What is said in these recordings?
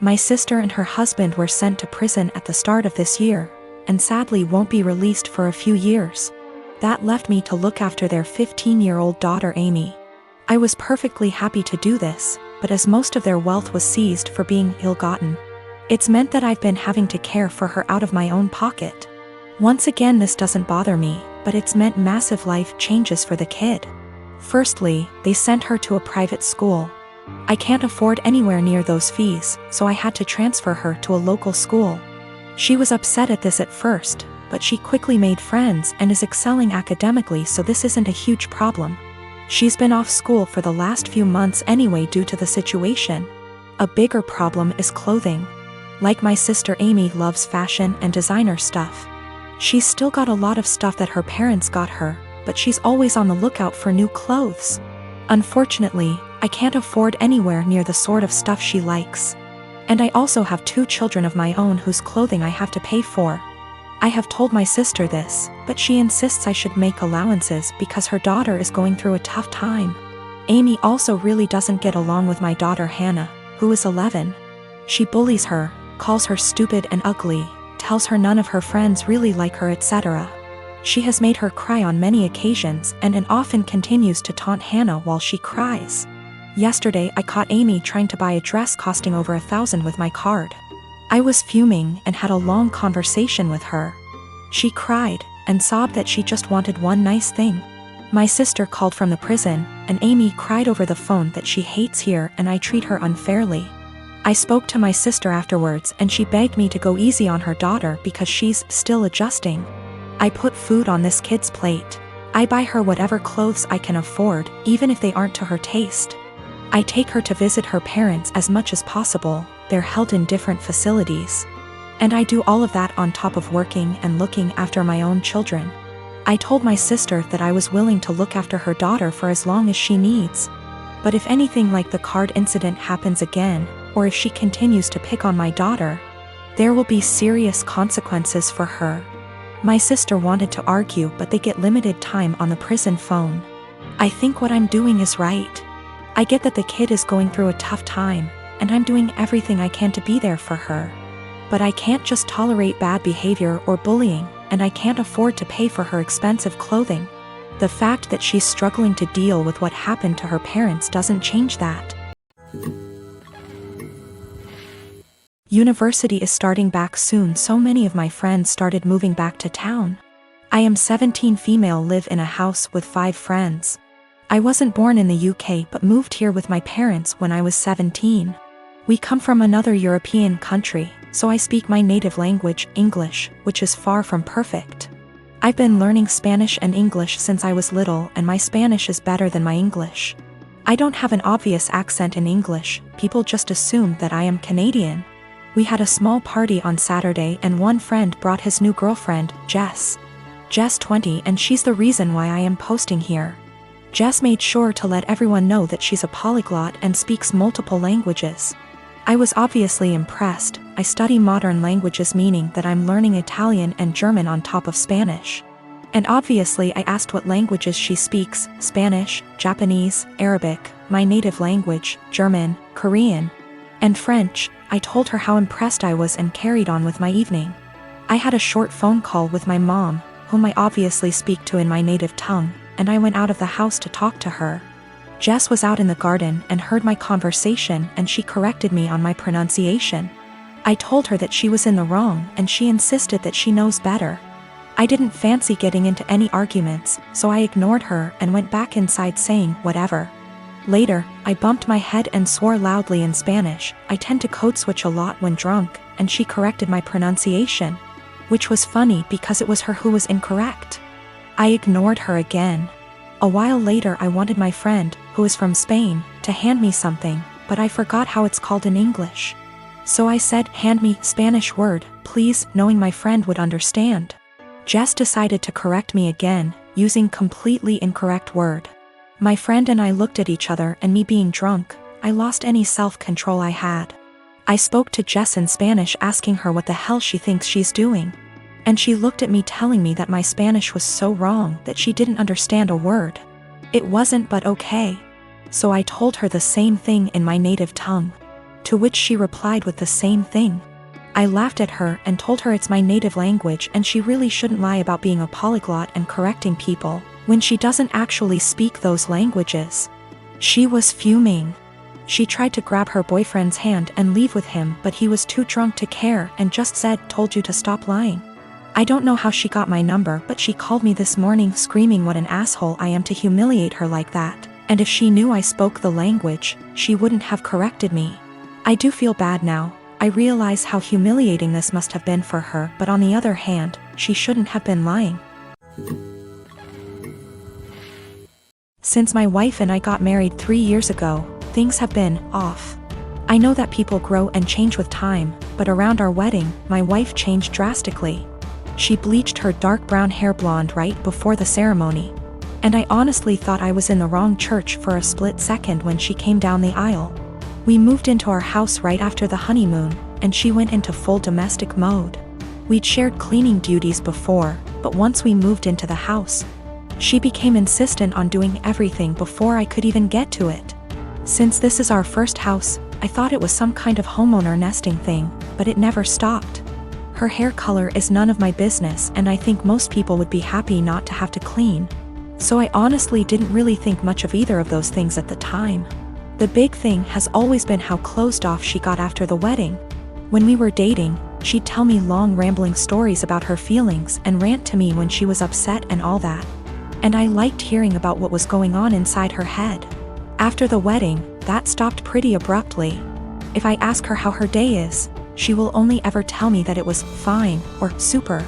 My sister and her husband were sent to prison at the start of this year, and sadly won't be released for a few years. That left me to look after their 15-year-old daughter Amy. I was perfectly happy to do this, but as most of their wealth was seized for being ill-gotten, it's meant that I've been having to care for her out of my own pocket. Once again, this doesn't bother me, but it's meant massive life changes for the kid. Firstly, they sent her to a private school. I can't afford anywhere near those fees, so I had to transfer her to a local school. She was upset at this at first, but she quickly made friends and is excelling academically, so this isn't a huge problem. She's been off school for the last few months anyway due to the situation. A bigger problem is clothing. Like my sister, Amy loves fashion and designer stuff. She's still got a lot of stuff that her parents got her, but she's always on the lookout for new clothes. Unfortunately, I can't afford anywhere near the sort of stuff she likes. And I also have 2 children of my own whose clothing I have to pay for. I have told my sister this, but she insists I should make allowances because her daughter is going through a tough time. Amy also really doesn't get along with my daughter Hannah, who is 11. She bullies her, calls her stupid and ugly, tells her none of her friends really like her, etc. She has made her cry on many occasions and often continues to taunt Hannah while she cries. Yesterday I caught Amy trying to buy a dress costing over $1,000 with my card. I was fuming and had a long conversation with her. She cried and sobbed that she just wanted one nice thing. My sister called from the prison, and Amy cried over the phone that she hates here and I treat her unfairly. I spoke to my sister afterwards and she begged me to go easy on her daughter because she's still adjusting. I put food on this kid's plate. I buy her whatever clothes I can afford, even if they aren't to her taste. I take her to visit her parents as much as possible. They're held in different facilities. And I do all of that on top of working and looking after my own children. I told my sister that I was willing to look after her daughter for as long as she needs. But if anything like the card incident happens again, or if she continues to pick on my daughter, there will be serious consequences for her. My sister wanted to argue, but they get limited time on the prison phone. I think what I'm doing is right. I get that the kid is going through a tough time, and I'm doing everything I can to be there for her. But I can't just tolerate bad behavior or bullying, and I can't afford to pay for her expensive clothing. The fact that she's struggling to deal with what happened to her parents doesn't change that. University is starting back soon, so many of my friends started moving back to town. I am 17 female, live in a house with 5 friends. I wasn't born in the UK but moved here with my parents when I was 17. We come from another European country, so I speak my native language, English, which is far from perfect. I've been learning Spanish and English since I was little, and my Spanish is better than my English. I don't have an obvious accent in English, people just assume that I am Canadian. We had a small party on Saturday and one friend brought his new girlfriend, Jess. Jess 20, and she's the reason why I am posting here. Jess made sure to let everyone know that she's a polyglot and speaks multiple languages. I was obviously impressed. I study modern languages, meaning that I'm learning Italian and German on top of Spanish. And obviously I asked what languages she speaks: Spanish, Japanese, Arabic, my native language, German, Korean, and French. I told her how impressed I was and carried on with my evening. I had a short phone call with my mom, whom I obviously speak to in my native tongue, and I went out of the house to talk to her. Jess was out in the garden and heard my conversation, and she corrected me on my pronunciation. I told her that she was in the wrong and she insisted that she knows better. I didn't fancy getting into any arguments, so I ignored her and went back inside saying whatever. Later, I bumped my head and swore loudly in Spanish. I tend to code switch a lot when drunk, and she corrected my pronunciation, which was funny because it was her who was incorrect. I ignored her again. A while later I wanted my friend, who is from Spain, to hand me something, but I forgot how it's called in English. So I said, "Hand me Spanish word, please," knowing my friend would understand. Jess decided to correct me again, using completely incorrect word. My friend and I looked at each other, and me being drunk, I lost any self-control I had. I spoke to Jess in Spanish asking her what the hell she thinks she's doing. And she looked at me telling me that my Spanish was so wrong that she didn't understand a word. It wasn't, but okay. So I told her the same thing in my native tongue. To which she replied with the same thing. I laughed at her and told her it's my native language and she really shouldn't lie about being a polyglot and correcting people when she doesn't actually speak those languages. She was fuming. She tried to grab her boyfriend's hand and leave with him, but he was too drunk to care and just said, "Told you to stop lying." I don't know how she got my number, but she called me this morning screaming what an asshole I am to humiliate her like that, and if she knew I spoke the language, she wouldn't have corrected me. I do feel bad now. I realize how humiliating this must have been for her, but on the other hand, she shouldn't have been lying. Since my wife and I got married 3 years ago, things have been off. I know that people grow and change with time, but around our wedding, my wife changed drastically. She bleached her dark brown hair blonde right before the ceremony. And I honestly thought I was in the wrong church for a split second when she came down the aisle. We moved into our house right after the honeymoon, and she went into full domestic mode. We'd shared cleaning duties before, but once we moved into the house, she became insistent on doing everything before I could even get to it. Since this is our first house, I thought it was some kind of homeowner nesting thing, but it never stopped. Her hair color is none of my business, and I think most people would be happy not to have to clean. So I honestly didn't really think much of either of those things at the time. The big thing has always been how closed off she got after the wedding. When we were dating, she'd tell me long rambling stories about her feelings and rant to me when she was upset and all that. And I liked hearing about what was going on inside her head. After the wedding, that stopped pretty abruptly. If I ask her how her day is, she will only ever tell me that it was fine or super.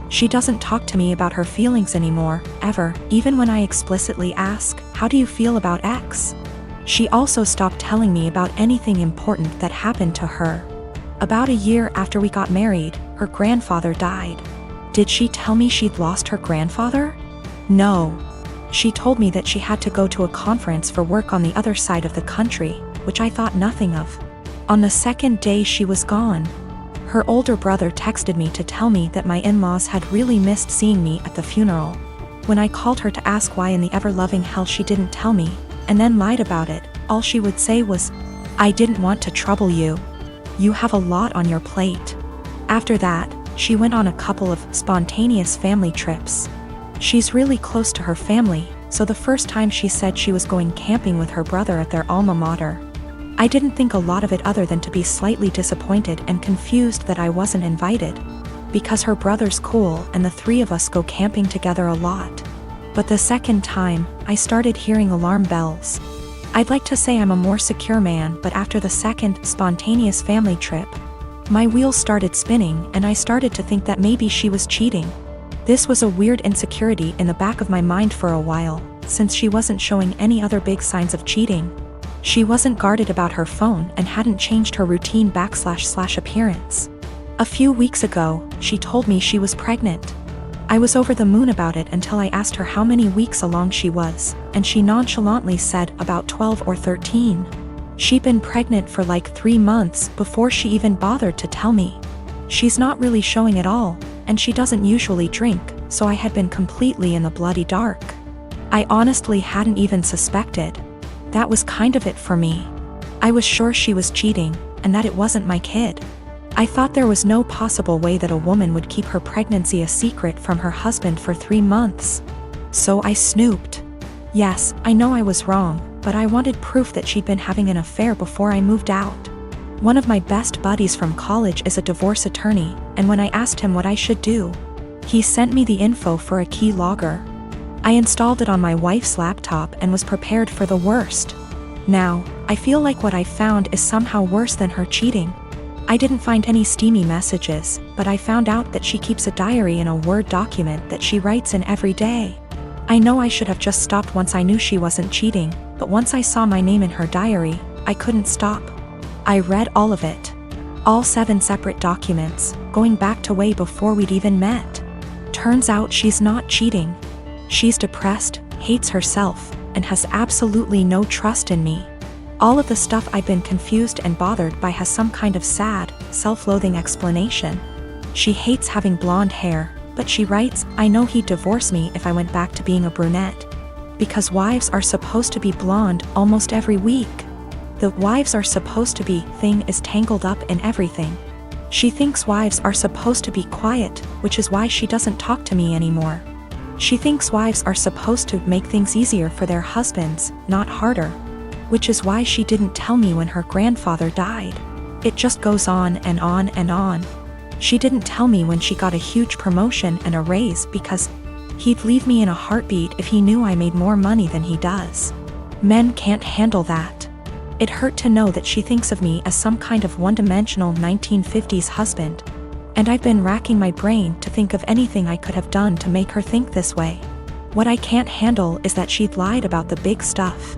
She doesn't talk to me about her feelings anymore, ever, even when I explicitly ask, "How do you feel about X?" She also stopped telling me about anything important that happened to her. About a year after we got married, her grandfather died. Did she tell me she'd lost her grandfather? No. She told me that she had to go to a conference for work on the other side of the country, which I thought nothing of. On the second day she was gone, her older brother texted me to tell me that my in-laws had really missed seeing me at the funeral. When I called her to ask why in the ever-loving hell she didn't tell me, and then lied about it, all she would say was, "I didn't want to trouble you. You have a lot on your plate." After that, she went on a couple of spontaneous family trips. She's really close to her family, so the first time she said she was going camping with her brother at their alma mater. I didn't think a lot of it other than to be slightly disappointed and confused that I wasn't invited, because her brother's cool and the three of us go camping together a lot. But the second time, I started hearing alarm bells. I'd like to say I'm a more secure man, but after the second spontaneous family trip, my wheels started spinning and I started to think that maybe she was cheating. This was a weird insecurity in the back of my mind for a while, since she wasn't showing any other big signs of cheating. She wasn't guarded about her phone and hadn't changed her routine / appearance. A few weeks ago, she told me she was pregnant. I was over the moon about it until I asked her how many weeks along she was, and she nonchalantly said about 12 or 13. She'd been pregnant for like 3 months before she even bothered to tell me. She's not really showing at all, and she doesn't usually drink, so I had been completely in the bloody dark. I honestly hadn't even suspected. That was kind of it for me. I was sure she was cheating, and that it wasn't my kid. I thought there was no possible way that a woman would keep her pregnancy a secret from her husband for 3 months. So I snooped. Yes, I know I was wrong, but I wanted proof that she'd been having an affair before I moved out. One of my best buddies from college is a divorce attorney, and when I asked him what I should do, he sent me the info for a key logger. I installed it on my wife's laptop and was prepared for the worst. Now, I feel like what I found is somehow worse than her cheating. I didn't find any steamy messages, but I found out that she keeps a diary in a Word document that she writes in every day. I know I should have just stopped once I knew she wasn't cheating, but once I saw my name in her diary, I couldn't stop. I read all of it. All 7 separate documents, going back to way before we'd even met. Turns out she's not cheating. She's depressed, hates herself, and has absolutely no trust in me. All of the stuff I've been confused and bothered by has some kind of sad, self-loathing explanation. She hates having blonde hair, but she writes, "I know he'd divorce me if I went back to being a brunette. Because wives are supposed to be blonde almost every week." The wives are supposed to be thing is tangled up in everything. She thinks wives are supposed to be quiet, which is why she doesn't talk to me anymore. She thinks wives are supposed to make things easier for their husbands, not harder. Which is why she didn't tell me when her grandfather died. It just goes on and on and on. She didn't tell me when she got a huge promotion and a raise because he'd leave me in a heartbeat if he knew I made more money than he does. Men can't handle that. It hurt to know that she thinks of me as some kind of one-dimensional 1950s husband. And I've been racking my brain to think of anything I could have done to make her think this way. What I can't handle is that she'd lied about the big stuff.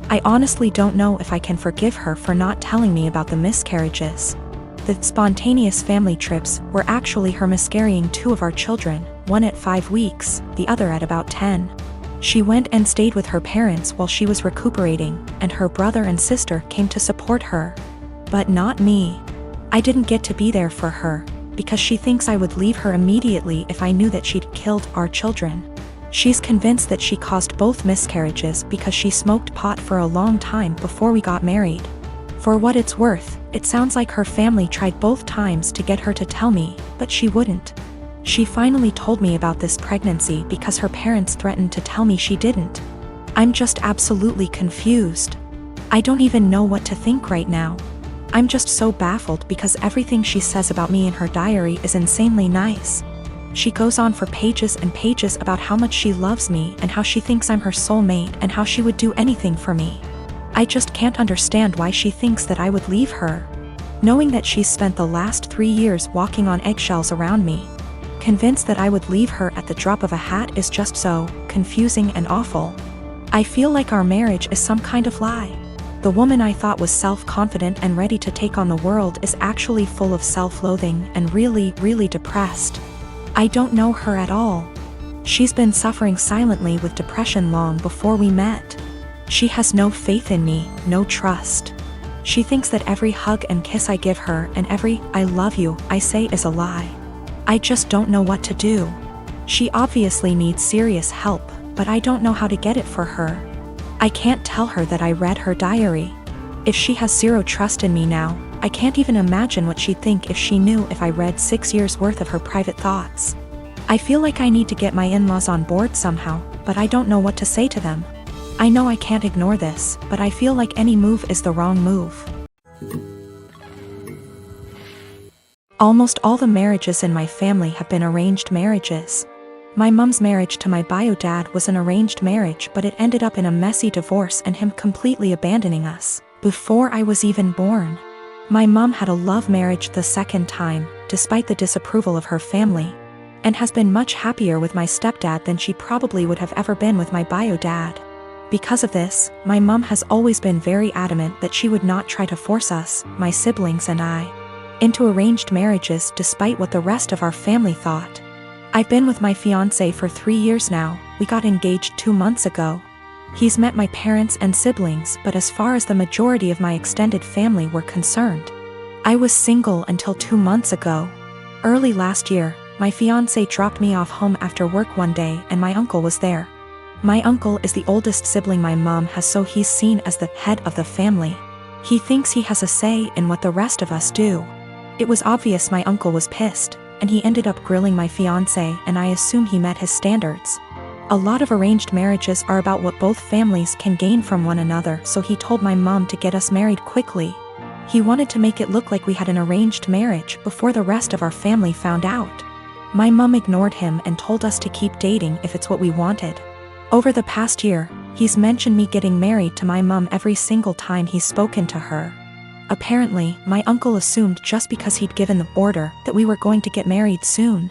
I honestly don't know if I can forgive her for not telling me about the miscarriages. The spontaneous family trips were actually her miscarrying 2 of our children, one at 5 weeks, the other at about 10. She went and stayed with her parents while she was recuperating, and her brother and sister came to support her. But not me. I didn't get to be there for her, because she thinks I would leave her immediately if I knew that she'd killed our children. She's convinced that she caused both miscarriages because she smoked pot for a long time before we got married. For what it's worth, it sounds like her family tried both times to get her to tell me, but she wouldn't. She finally told me about this pregnancy because her parents threatened to tell me she didn't. I'm just absolutely confused. I don't even know what to think right now. I'm just so baffled because everything she says about me in her diary is insanely nice. She goes on for pages and pages about how much she loves me and how she thinks I'm her soulmate and how she would do anything for me. I just can't understand why she thinks that I would leave her. Knowing that she's spent the last 3 years walking on eggshells around me, convinced that I would leave her at the drop of a hat is just so confusing and awful. I feel like our marriage is some kind of lie. The woman I thought was self-confident and ready to take on the world is actually full of self-loathing and really, really depressed. I don't know her at all. She's been suffering silently with depression long before we met. She has no faith in me, no trust. She thinks that every hug and kiss I give her and every "I love you" I say is a lie. I just don't know what to do. She obviously needs serious help, but I don't know how to get it for her. I can't tell her that I read her diary. If she has zero trust in me now, I can't even imagine what she'd think if she knew if I read 6 years worth of her private thoughts. I feel like I need to get my in-laws on board somehow, but I don't know what to say to them. I know I can't ignore this, but I feel like any move is the wrong move. Almost all the marriages in my family have been arranged marriages. My mom's marriage to my bio dad was an arranged marriage, but it ended up in a messy divorce and him completely abandoning us before I was even born. My mom had a love marriage the second time, despite the disapproval of her family, and has been much happier with my stepdad than she probably would have ever been with my bio dad. Because of this, my mom has always been very adamant that she would not try to force us, my siblings and I, into arranged marriages despite what the rest of our family thought. I've been with my fiancé for 3 years now. We got engaged 2 months ago. He's met my parents and siblings, but as far as the majority of my extended family were concerned, I was single until 2 months ago. Early last year, my fiancé dropped me off home after work one day and my uncle was there. My uncle is the oldest sibling my mom has, so he's seen as the head of the family. He thinks he has a say in what the rest of us do. It was obvious my uncle was pissed, and he ended up grilling my fiancé, and I assume he met his standards. A lot of arranged marriages are about what both families can gain from one another, so he told my mom to get us married quickly. He wanted to make it look like we had an arranged marriage before the rest of our family found out. My mom ignored him and told us to keep dating if it's what we wanted. Over the past year, he's mentioned me getting married to my mom every single time he's spoken to her. Apparently, my uncle assumed just because he'd given the order that we were going to get married soon.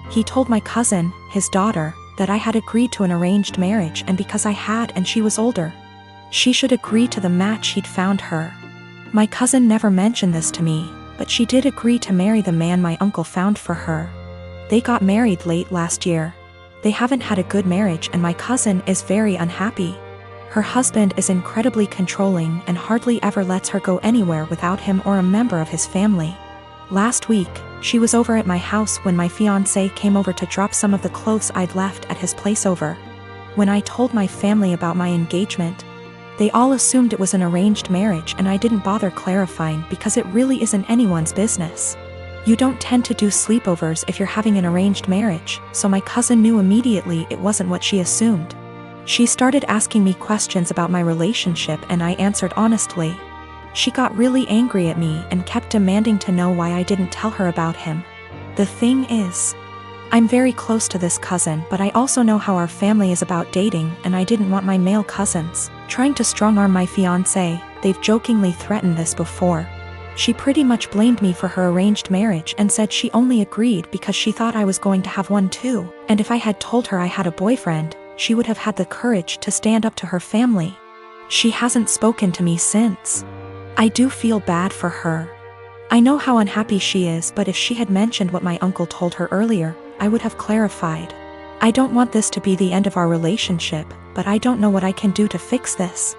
He told my cousin, his daughter, that I had agreed to an arranged marriage, and because I had and she was older, she should agree to the match he'd found her. My cousin never mentioned this to me, but she did agree to marry the man my uncle found for her. They got married late last year. They haven't had a good marriage and my cousin is very unhappy. Her husband is incredibly controlling and hardly ever lets her go anywhere without him or a member of his family. Last week, she was over at my house when my fiancé came over to drop some of the clothes I'd left at his place over. When I told my family about my engagement, They all assumed it was an arranged marriage and I didn't bother clarifying because it really isn't anyone's business. You don't tend to do sleepovers if you're having an arranged marriage, so my cousin knew immediately it wasn't what she assumed. She started asking me questions about my relationship and I answered honestly. She got really angry at me and kept demanding to know why I didn't tell her about him. The thing is, I'm very close to this cousin, but I also know how our family is about dating, and I didn't want my male cousins trying to strong-arm my fiancé. They've jokingly threatened this before. She pretty much blamed me for her arranged marriage and said she only agreed because she thought I was going to have one too, and if I had told her I had a boyfriend, she would have had the courage to stand up to her family. She hasn't spoken to me since. I do feel bad for her. I know how unhappy she is, but if she had mentioned what my uncle told her earlier, I would have clarified. I don't want this to be the end of our relationship, but I don't know what I can do to fix this.